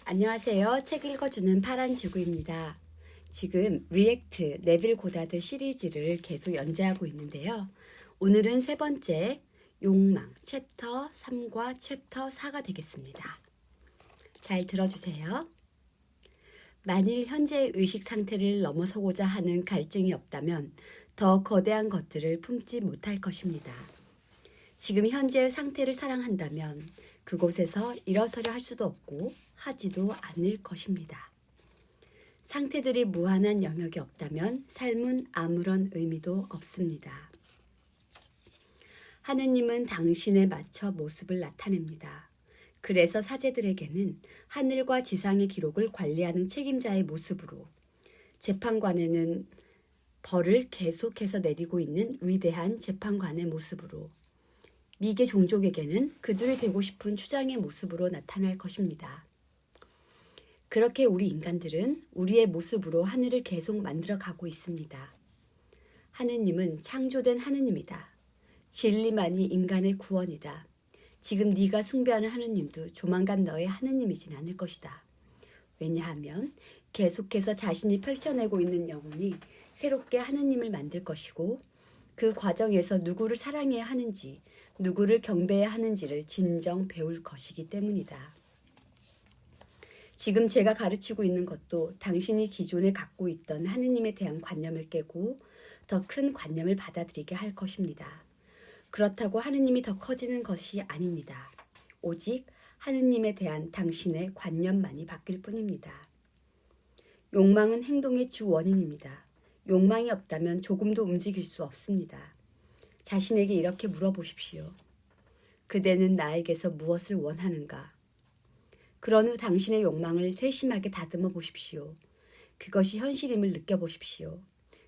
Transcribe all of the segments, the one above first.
안녕하세요. 책 읽어주는 파란지구입니다. 지금 리액트 네빌 고다드 시리즈를 계속 연재하고 있는데요. 오늘은 세 번째 욕망 챕터 3과 챕터 4가 되겠습니다. 잘 들어주세요. 만일 현재의 의식 상태를 넘어서고자 하는 갈증이 없다면 더 거대한 것들을 품지 못할 것입니다. 지금 현재의 상태를 사랑한다면 그곳에서 일어서려 할 수도 없고 하지도 않을 것입니다. 상태들이 무한한 영역이 없다면 삶은 아무런 의미도 없습니다. 하느님은 당신에 맞춰 모습을 나타냅니다. 그래서 사제들에게는 하늘과 지상의 기록을 관리하는 책임자의 모습으로, 재판관에는 벌을 계속해서 내리고 있는 위대한 재판관의 모습으로, 미개 종족에게는 그들이 되고 싶은 추장의 모습으로 나타날 것입니다. 그렇게 우리 인간들은 우리의 모습으로 하늘을 계속 만들어 가고 있습니다. 하느님은 창조된 하느님이다. 진리만이 인간의 구원이다. 지금 네가 숭배하는 하느님도 조만간 너의 하느님이진 않을 것이다. 왜냐하면 계속해서 자신이 펼쳐내고 있는 영혼이 새롭게 하느님을 만들 것이고 그 과정에서 누구를 사랑해야 하는지, 누구를 경배해야 하는지를 진정 배울 것이기 때문이다. 지금 제가 가르치고 있는 것도 당신이 기존에 갖고 있던 하느님에 대한 관념을 깨고 더 큰 관념을 받아들이게 할 것입니다. 그렇다고 하느님이 더 커지는 것이 아닙니다. 오직 하느님에 대한 당신의 관념만이 바뀔 뿐입니다. 욕망은 행동의 주 원인입니다. 욕망이 없다면 조금도 움직일 수 없습니다. 자신에게 이렇게 물어보십시오. 그대는 나에게서 무엇을 원하는가? 그런 후 당신의 욕망을 세심하게 다듬어 보십시오. 그것이 현실임을 느껴보십시오.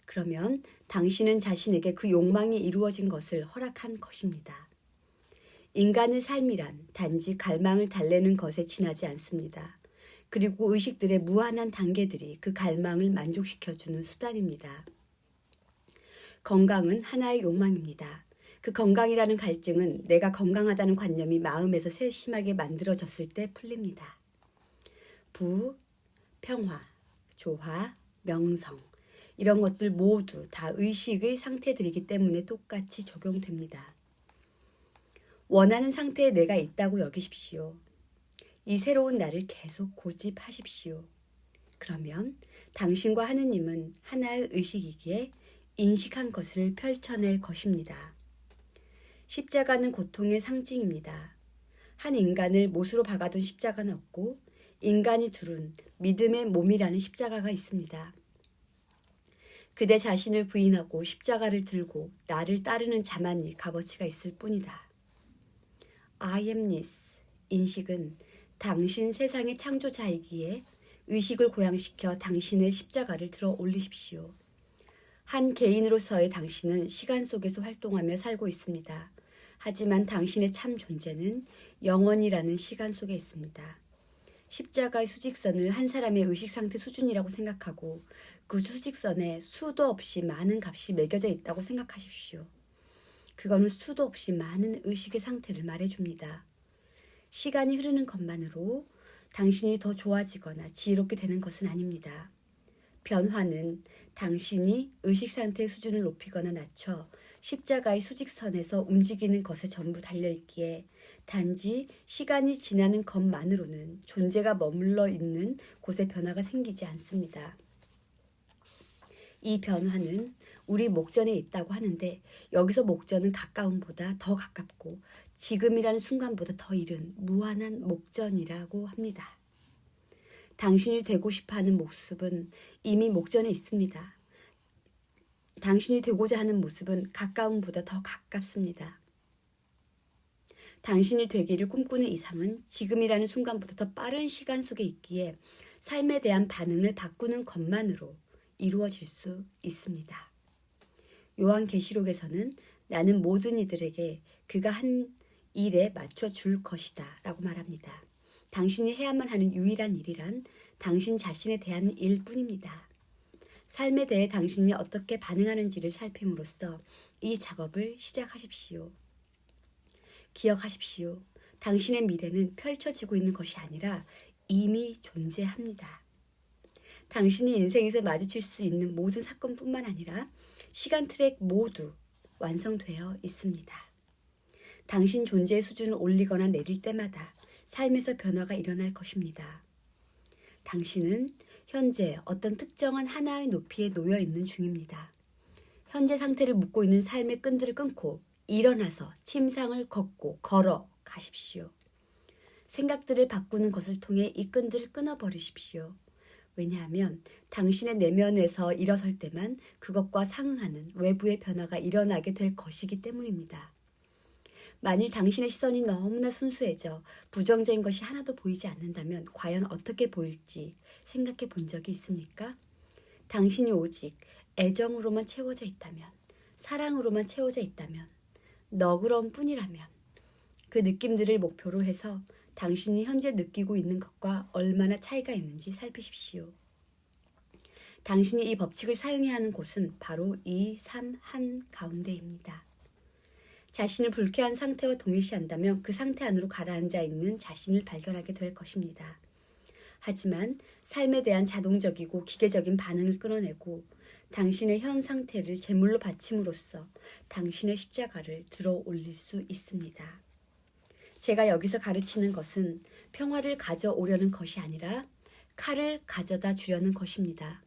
그러면 당신은 자신에게 그 욕망이 이루어진 것을 허락한 것입니다. 인간의 삶이란 단지 갈망을 달래는 것에 지나지 않습니다. 그리고 의식들의 무한한 단계들이 그 갈망을 만족시켜주는 수단입니다. 건강은 하나의 욕망입니다. 그 건강이라는 갈증은 내가 건강하다는 관념이 마음에서 세심하게 만들어졌을 때 풀립니다. 부, 평화, 조화, 명성 이런 것들 모두 다 의식의 상태들이기 때문에 똑같이 적용됩니다. 원하는 상태에 내가 있다고 여기십시오. 이 새로운 나를 계속 고집하십시오. 그러면 당신과 하느님은 하나의 의식이기에 인식한 것을 펼쳐낼 것입니다. 십자가는 고통의 상징입니다. 한 인간을 못으로 박아둔 십자가는 없고 인간이 두른 믿음의 몸이라는 십자가가 있습니다. 그대 자신을 부인하고 십자가를 들고 나를 따르는 자만이 값어치가 있을 뿐이다. I amness, 인식은 당신 세상의 창조자이기에 의식을 고양시켜 당신의 십자가를 들어 올리십시오. 한 개인으로서의 당신은 시간 속에서 활동하며 살고 있습니다. 하지만 당신의 참 존재는 영원이라는 시간 속에 있습니다. 십자가의 수직선을 한 사람의 의식 상태 수준이라고 생각하고 그 수직선에 수도 없이 많은 값이 매겨져 있다고 생각하십시오. 그거는 수도 없이 많은 의식의 상태를 말해줍니다. 시간이 흐르는 것만으로 당신이 더 좋아지거나 지혜롭게 되는 것은 아닙니다. 변화는 당신이 의식 상태의 수준을 높이거나 낮춰 십자가의 수직선에서 움직이는 것에 전부 달려있기에 단지 시간이 지나는 것만으로는 존재가 머물러 있는 곳에 변화가 생기지 않습니다. 이 변화는 우리 목전에 있다고 하는데 여기서 목전은 가까움보다 더 가깝고 지금이라는 순간보다 더 이른 무한한 목전이라고 합니다. 당신이 되고 싶어하는 모습은 이미 목전에 있습니다. 당신이 되고자 하는 모습은 가까움보다 더 가깝습니다. 당신이 되기를 꿈꾸는 이상은 지금이라는 순간보다 더 빠른 시간 속에 있기에 삶에 대한 반응을 바꾸는 것만으로 이루어질 수 있습니다. 요한계시록에서는 나는 모든 이들에게 그가 한 일에 맞춰 줄 것이다 라고 말합니다. 당신이 해야만 하는 유일한 일이란 당신 자신에 대한 일뿐입니다. 삶에 대해 당신이 어떻게 반응하는지를 살핌으로써 이 작업을 시작하십시오. 기억하십시오. 당신의 미래는 펼쳐지고 있는 것이 아니라 이미 존재합니다. 당신이 인생에서 마주칠 수 있는 모든 사건뿐만 아니라 시간 트랙 모두 완성되어 있습니다. 당신 존재의 수준을 올리거나 내릴 때마다 삶에서 변화가 일어날 것입니다. 당신은 현재 어떤 특정한 하나의 높이에 놓여 있는 중입니다. 현재 상태를 묻고 있는 삶의 끈들을 끊고 일어나서 침상을 걷고 걸어 가십시오. 생각들을 바꾸는 것을 통해 이 끈들을 끊어버리십시오. 왜냐하면 당신의 내면에서 일어설 때만 그것과 상응하는 외부의 변화가 일어나게 될 것이기 때문입니다. 만일 당신의 시선이 너무나 순수해져 부정적인 것이 하나도 보이지 않는다면 과연 어떻게 보일지 생각해 본 적이 있습니까? 당신이 오직 애정으로만 채워져 있다면, 사랑으로만 채워져 있다면, 너그러움 뿐이라면 그 느낌들을 목표로 해서 당신이 현재 느끼고 있는 것과 얼마나 차이가 있는지 살피십시오. 당신이 이 법칙을 사용해야 하는 곳은 바로 2, 3, 1 가운데입니다. 자신을 불쾌한 상태와 동일시한다면 그 상태 안으로 가라앉아 있는 자신을 발견하게 될 것입니다. 하지만 삶에 대한 자동적이고 기계적인 반응을 끌어내고 당신의 현 상태를 제물로 바침으로써 당신의 십자가를 들어 올릴 수 있습니다. 제가 여기서 가르치는 것은 평화를 가져오려는 것이 아니라 칼을 가져다 주려는 것입니다.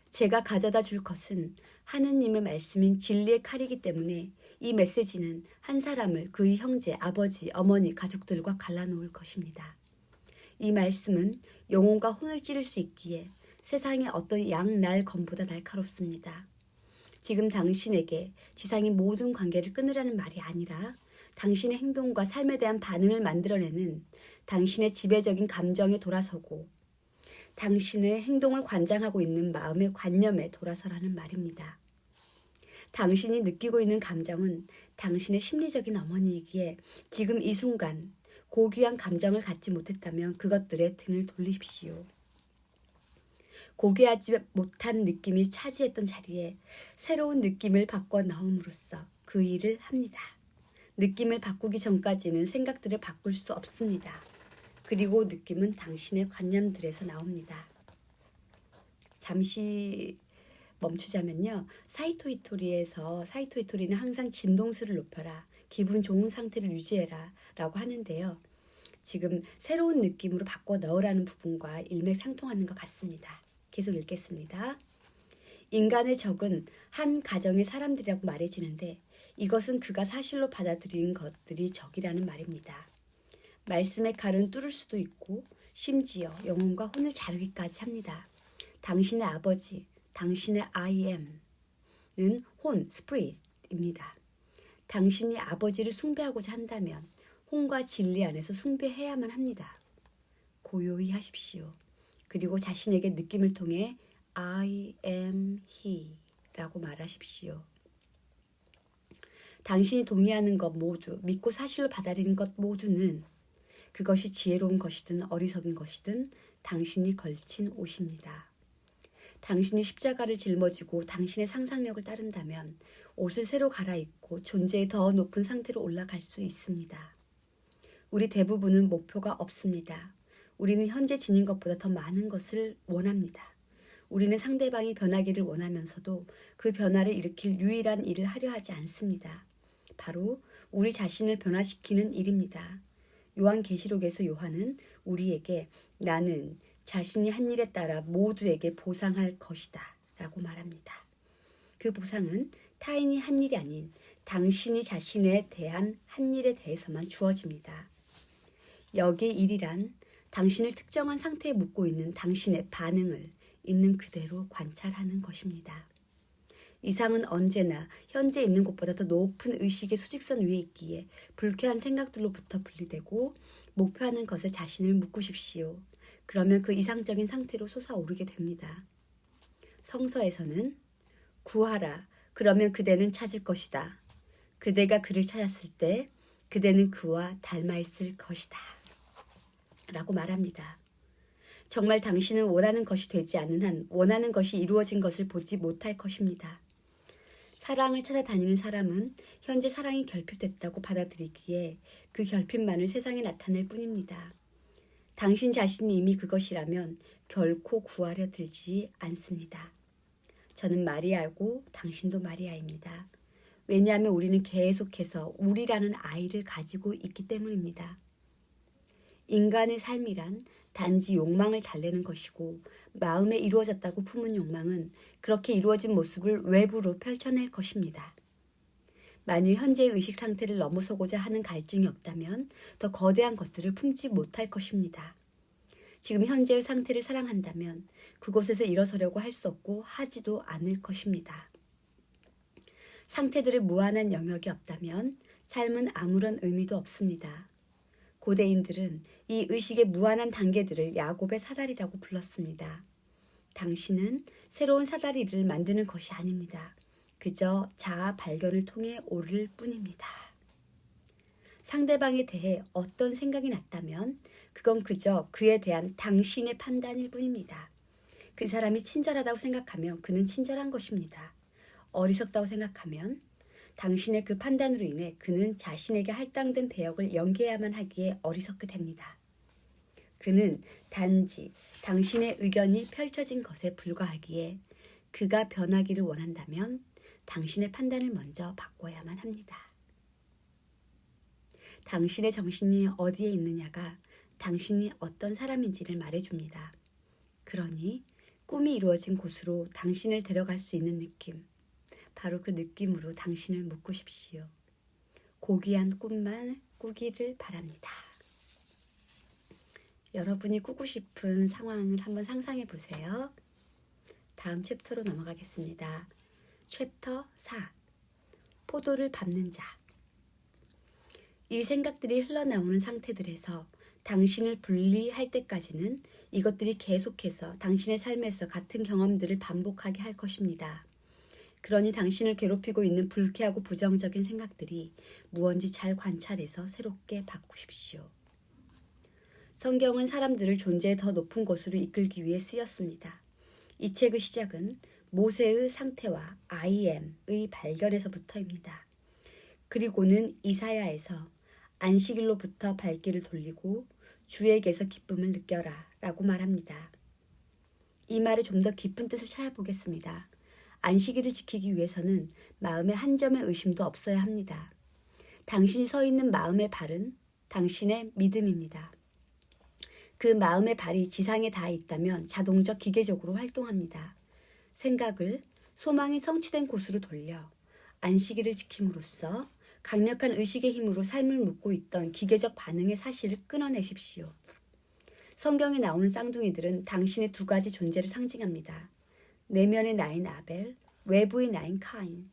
제가 가져다 줄 것은 하느님의 말씀인 진리의 칼이기 때문에 이 메시지는 한 사람을 그의 형제, 아버지, 어머니, 가족들과 갈라놓을 것입니다. 이 말씀은 영혼과 혼을 찌를 수 있기에 세상의 어떤 양날 검보다 날카롭습니다. 지금 당신에게 지상의 모든 관계를 끊으라는 말이 아니라 당신의 행동과 삶에 대한 반응을 만들어내는 당신의 지배적인 감정에 돌아서고 당신의 행동을 관장하고 있는 마음의 관념에 돌아서라는 말입니다. 당신이 느끼고 있는 감정은 당신의 심리적인 어머니이기에 지금 이 순간 고귀한 감정을 갖지 못했다면 그것들에 등을 돌리십시오. 고귀하지 못한 느낌이 차지했던 자리에 새로운 느낌을 바꿔 넣음으로써 그 일을 합니다. 느낌을 바꾸기 전까지는 생각들을 바꿀 수 없습니다. 그리고 느낌은 당신의 관념들에서 나옵니다. 잠시 멈추자면요. 사이토 이토리는 항상 진동수를 높여라, 기분 좋은 상태를 유지해라 라고 하는데요. 지금 새로운 느낌으로 바꿔 넣으라는 부분과 일맥상통하는 것 같습니다. 계속 읽겠습니다. 인간의 적은 한 가정의 사람들이라고 말해지는데 이것은 그가 사실로 받아들인 것들이 적이라는 말입니다. 말씀의 칼은 뚫을 수도 있고 심지어 영혼과 혼을 자르기까지 합니다. 당신의 아버지, 당신의 I am는 혼, 스피릿입니다. 당신이 아버지를 숭배하고자 한다면 혼과 진리 안에서 숭배해야만 합니다. 고요히 하십시오. 그리고 자신에게 느낌을 통해 I am he 라고 말하십시오. 당신이 동의하는 것 모두, 믿고 사실로 받아들이는 것 모두는 그것이 지혜로운 것이든 어리석은 것이든 당신이 걸친 옷입니다. 당신이 십자가를 짊어지고 당신의 상상력을 따른다면 옷을 새로 갈아입고 존재의 더 높은 상태로 올라갈 수 있습니다. 우리 대부분은 목표가 없습니다. 우리는 현재 지닌 것보다 더 많은 것을 원합니다. 우리는 상대방이 변하기를 원하면서도 그 변화를 일으킬 유일한 일을 하려 하지 않습니다. 바로 우리 자신을 변화시키는 일입니다. 요한계시록에서 요한은 우리에게 나는 자신이 한 일에 따라 모두에게 보상할 것이다 라고 말합니다. 그 보상은 타인이 한 일이 아닌 당신이 자신에 대한 한 일에 대해서만 주어집니다. 여기에 일이란 당신을 특정한 상태에 묻고 있는 당신의 반응을 있는 그대로 관찰하는 것입니다. 이상은 언제나 현재 있는 곳보다 더 높은 의식의 수직선 위에 있기에 불쾌한 생각들로부터 분리되고 목표하는 것에 자신을 묶으십시오. 그러면 그 이상적인 상태로 솟아오르게 됩니다. 성서에서는 구하라, 그러면 그대는 찾을 것이다. 그대가 그를 찾았을 때 그대는 그와 닮아 있을 것이다 라고 말합니다. 정말 당신은 원하는 것이 되지 않는 한 원하는 것이 이루어진 것을 보지 못할 것입니다. 사랑을 찾아다니는 사람은 현재 사랑이 결핍됐다고 받아들이기에 그 결핍만을 세상에 나타낼 뿐입니다. 당신 자신이 이미 그것이라면 결코 구하려 들지 않습니다. 저는 마리아고 당신도 마리아입니다. 왜냐하면 우리는 계속해서 우리라는 아이를 가지고 있기 때문입니다. 인간의 삶이란 단지 욕망을 달래는 것이고 마음에 이루어졌다고 품은 욕망은 그렇게 이루어진 모습을 외부로 펼쳐낼 것입니다. 만일 현재의 의식 상태를 넘어서고자 하는 갈증이 없다면 더 거대한 것들을 품지 못할 것입니다. 지금 현재의 상태를 사랑한다면 그곳에서 일어서려고 할 수 없고 하지도 않을 것입니다. 상태들의 무한한 영역이 없다면 삶은 아무런 의미도 없습니다. 고대인들은 이 의식의 무한한 단계들을 야곱의 사다리라고 불렀습니다. 당신은 새로운 사다리를 만드는 것이 아닙니다. 그저 자아 발견을 통해 오를 뿐입니다. 상대방에 대해 어떤 생각이 났다면 그건 그저 그에 대한 당신의 판단일 뿐입니다. 그 사람이 친절하다고 생각하면 그는 친절한 것입니다. 어리석다고 생각하면 당신의 그 판단으로 인해 그는 자신에게 할당된 배역을 연기해야만 하기에 어리석게 됩니다. 그는 단지 당신의 의견이 펼쳐진 것에 불과하기에 그가 변하기를 원한다면 당신의 판단을 먼저 바꿔야만 합니다. 당신의 정신이 어디에 있느냐가 당신이 어떤 사람인지를 말해줍니다. 그러니 꿈이 이루어진 곳으로 당신을 데려갈 수 있는 느낌, 바로 그 느낌으로 당신을 묶으십시오. 고귀한 꿈만 꾸기를 바랍니다. 여러분이 꾸고 싶은 상황을 한번 상상해 보세요. 다음 챕터로 넘어가겠습니다. 챕터 4. 포도를 밟는 자. 이 생각들이 흘러나오는 상태들에서 당신을 분리할 때까지는 이것들이 계속해서 당신의 삶에서 같은 경험들을 반복하게 할 것입니다. 그러니 당신을 괴롭히고 있는 불쾌하고 부정적인 생각들이 무언지 잘 관찰해서 새롭게 바꾸십시오. 성경은 사람들을 존재의 더 높은 곳으로 이끌기 위해 쓰였습니다. 이 책의 시작은 모세의 상태와 I am의 발견에서부터입니다. 그리고는 이사야에서 안식일로부터 발길을 돌리고 주에게서 기쁨을 느껴라 라고 말합니다. 이 말의 좀 더 깊은 뜻을 찾아보겠습니다. 안식일을 지키기 위해서는 마음에 한 점의 의심도 없어야 합니다. 당신이 서 있는 마음의 발은 당신의 믿음입니다. 그 마음의 발이 지상에 닿아 있다면 자동적 기계적으로 활동합니다. 생각을 소망이 성취된 곳으로 돌려 안식일을 지킴으로써 강력한 의식의 힘으로 삶을 묻고 있던 기계적 반응의 사실을 끊어내십시오. 성경에 나오는 쌍둥이들은 당신의 두 가지 존재를 상징합니다. 내면의 나인 아벨, 외부의 나인 카인.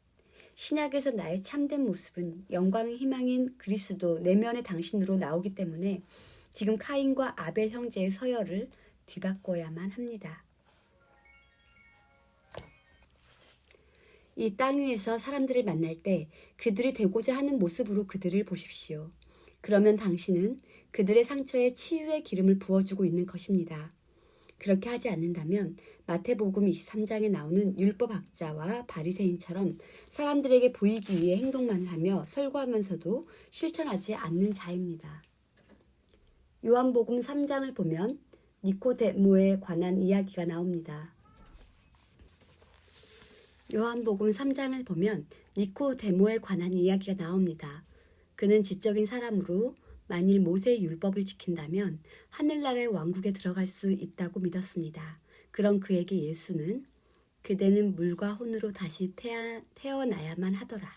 신약에서 나의 참된 모습은 영광의 희망인 그리스도 내면의 당신으로 나오기 때문에 지금 카인과 아벨 형제의 서열을 뒤바꿔야만 합니다. 이 땅 위에서 사람들을 만날 때 그들이 되고자 하는 모습으로 그들을 보십시오. 그러면 당신은 그들의 상처에 치유의 기름을 부어주고 있는 것입니다. 그렇게 하지 않는다면 마태복음 23장에 나오는 율법학자와 바리새인처럼 사람들에게 보이기 위해 행동만 하며 설교하면서도 실천하지 않는 자입니다. 요한복음 3장을 보면 니코데모에 관한 이야기가 나옵니다. 요한복음 3장을 보면 니코데모에 관한 이야기가 나옵니다. 그는 지적인 사람으로 만일 모세의 율법을 지킨다면 하늘나라의 왕국에 들어갈 수 있다고 믿었습니다. 그런 그에게 예수는 그대는 물과 혼으로 다시 태어나야만 하더라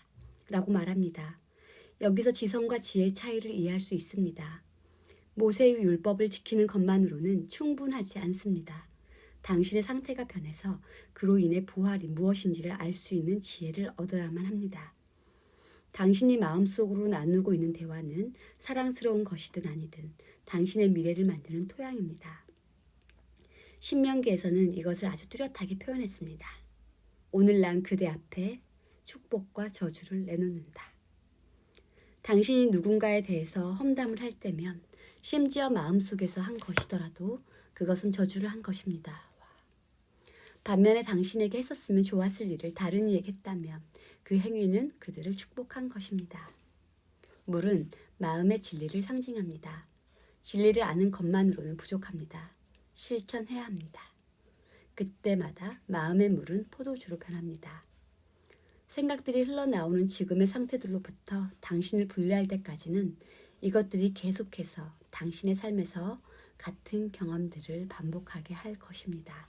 라고 말합니다. 여기서 지성과 지혜의 차이를 이해할 수 있습니다. 모세의 율법을 지키는 것만으로는 충분하지 않습니다. 당신의 상태가 변해서 그로 인해 부활이 무엇인지를 알 수 있는 지혜를 얻어야만 합니다. 당신이 마음속으로 나누고 있는 대화는 사랑스러운 것이든 아니든 당신의 미래를 만드는 토양입니다. 신명기에서는 이것을 아주 뚜렷하게 표현했습니다. 오늘 난 그대 앞에 축복과 저주를 내놓는다. 당신이 누군가에 대해서 험담을 할 때면 심지어 마음속에서 한 것이더라도 그것은 저주를 한 것입니다. 반면에 당신에게 했었으면 좋았을 일을 다른 이에게 했다면 그 행위는 그들을 축복한 것입니다. 물은 마음의 진리를 상징합니다. 진리를 아는 것만으로는 부족합니다. 실천해야 합니다. 그때마다 마음의 물은 포도주로 변합니다. 생각들이 흘러나오는 지금의 상태들로부터 당신을 분리할 때까지는 이것들이 계속해서 당신의 삶에서 같은 경험들을 반복하게 할 것입니다.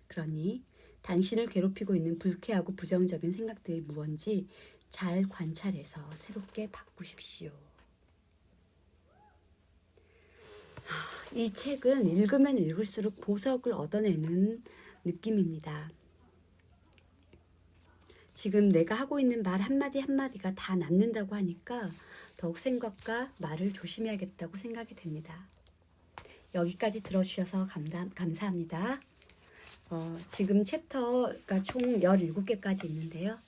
그러니 당신을 괴롭히고 있는 불쾌하고 부정적인 생각들이 무언지 잘 관찰해서 새롭게 바꾸십시오. 이 책은 읽으면 읽을수록 보석을 얻어내는 느낌입니다. 지금 내가 하고 있는 말 한마디 한마디가 다 남는다고 하니까 더욱 생각과 말을 조심해야겠다고 생각이 됩니다. 여기까지 들어주셔서 감사합니다. 지금 챕터가 총 17개까지 있는데요.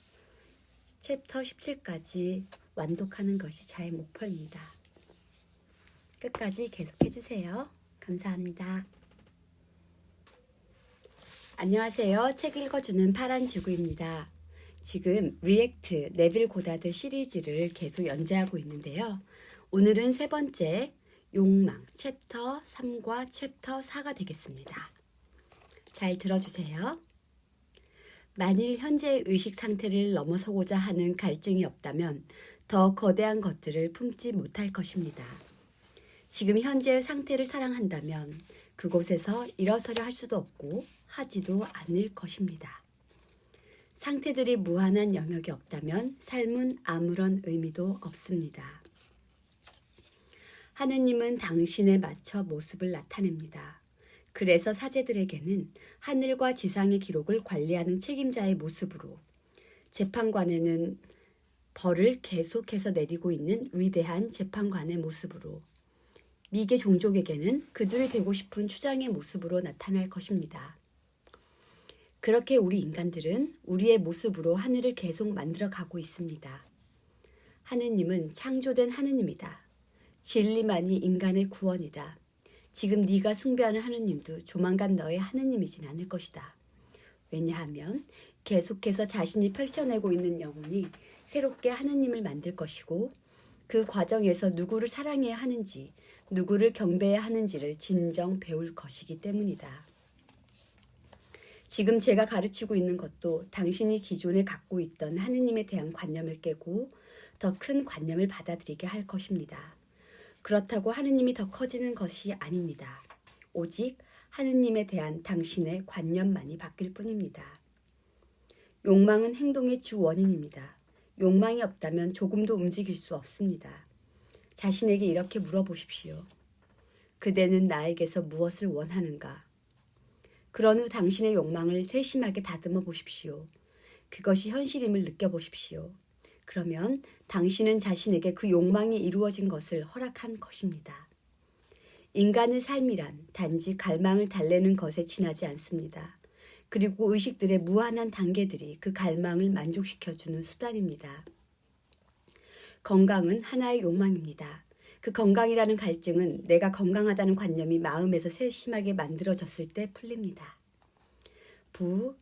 챕터 17까지 완독하는 것이 저의 목표입니다. 끝까지 계속해주세요. 감사합니다. 안녕하세요. 책 읽어주는 파란 지구입니다. 지금 리액트 네빌 고다드 시리즈를 계속 연재하고 있는데요. 오늘은 세 번째 욕망 챕터 3과 챕터 4가 되겠습니다. 잘 들어주세요. 만일 현재의 의식 상태를 넘어서고자 하는 갈증이 없다면 더 거대한 것들을 품지 못할 것입니다. 지금 현재의 상태를 사랑한다면 그곳에서 일어서려 할 수도 없고 하지도 않을 것입니다. 상태들이 무한한 영역이 없다면 삶은 아무런 의미도 없습니다. 하느님은 당신에 맞춰 모습을 나타냅니다. 그래서 사제들에게는 하늘과 지상의 기록을 관리하는 책임자의 모습으로, 재판관에는 벌을 계속해서 내리고 있는 위대한 재판관의 모습으로, 미개 종족에게는 그들이 되고 싶은 추장의 모습으로 나타날 것입니다. 그렇게 우리 인간들은 우리의 모습으로 하늘을 계속 만들어 가고 있습니다. 하느님은 창조된 하느님이다. 진리만이 인간의 구원이다. 지금 네가 숭배하는 하느님도 조만간 너의 하느님이진 않을 것이다. 왜냐하면 계속해서 자신이 펼쳐내고 있는 영혼이 새롭게 하느님을 만들 것이고 그 과정에서 누구를 사랑해야 하는지, 누구를 경배해야 하는지를 진정 배울 것이기 때문이다. 지금 제가 가르치고 있는 것도 당신이 기존에 갖고 있던 하느님에 대한 관념을 깨고 더 큰 관념을 받아들이게 할 것입니다. 그렇다고 하느님이 더 커지는 것이 아닙니다. 오직 하느님에 대한 당신의 관념만이 바뀔 뿐입니다. 욕망은 행동의 주 원인입니다. 욕망이 없다면 조금도 움직일 수 없습니다. 자신에게 이렇게 물어보십시오. 그대는 나에게서 무엇을 원하는가? 그런 후 당신의 욕망을 세심하게 다듬어 보십시오. 그것이 현실임을 느껴보십시오. 그러면 당신은 자신에게 그 욕망이 이루어진 것을 허락한 것입니다. 인간의 삶이란 단지 갈망을 달래는 것에 지나지 않습니다. 그리고 의식들의 무한한 단계들이 그 갈망을 만족시켜주는 수단입니다. 건강은 하나의 욕망입니다. 그 건강이라는 갈증은 내가 건강하다는 관념이 마음에서 세심하게 만들어졌을 때 풀립니다. 부,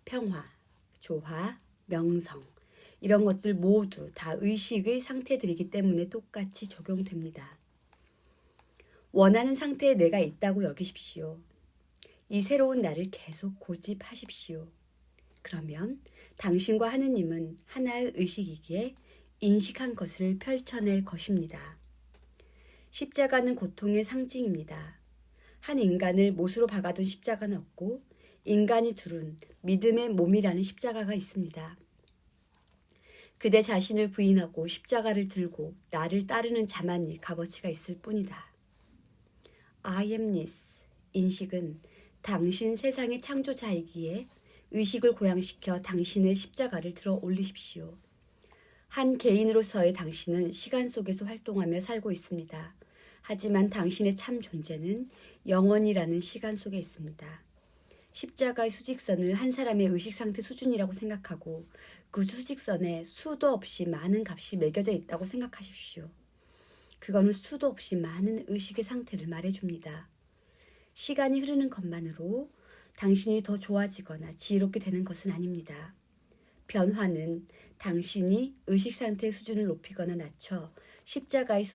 평화, 조화, 명성 이런 것들 모두 다 의식의 상태들이기 때문에 똑같이 적용됩니다. 원하는 상태에 내가 있다고 여기십시오. 이 새로운 나를 계속 고집하십시오. 그러면 당신과 하느님은 하나의 의식이기에 인식한 것을 펼쳐낼 것입니다. 십자가는 고통의 상징입니다. 한 인간을 못으로 박아둔 십자가는 없고 인간이 두른 믿음의 몸이라는 십자가가 있습니다. 그대 자신을 부인하고 십자가를 들고 나를 따르는 자만이 값어치가 있을 뿐이다. I amness, 인식은 당신 세상의 창조자이기에 의식을 고양시켜 당신의 십자가를 들어 올리십시오. 한 개인으로서의 당신은 시간 속에서 활동하며 살고 있습니다. 하지만 당신의 참 존재는 영원이라는 시간 속에 있습니다. 십자가의 수직선을 한 사람의 의식 상태 수준이라고 생각하고 그 수직선에 수도 없이 많은 값이 매겨져 있다고 생각하십시오. 그거는 수도 없이 많은 의식의 상태를 말해줍니다. 시간이 흐르는 것만으로 당신이 더 좋아지거나 지혜롭게 되는 것은 아닙니다. 변화는 당신이 의식 상태의 수준을 높이거나 낮춰 십자가의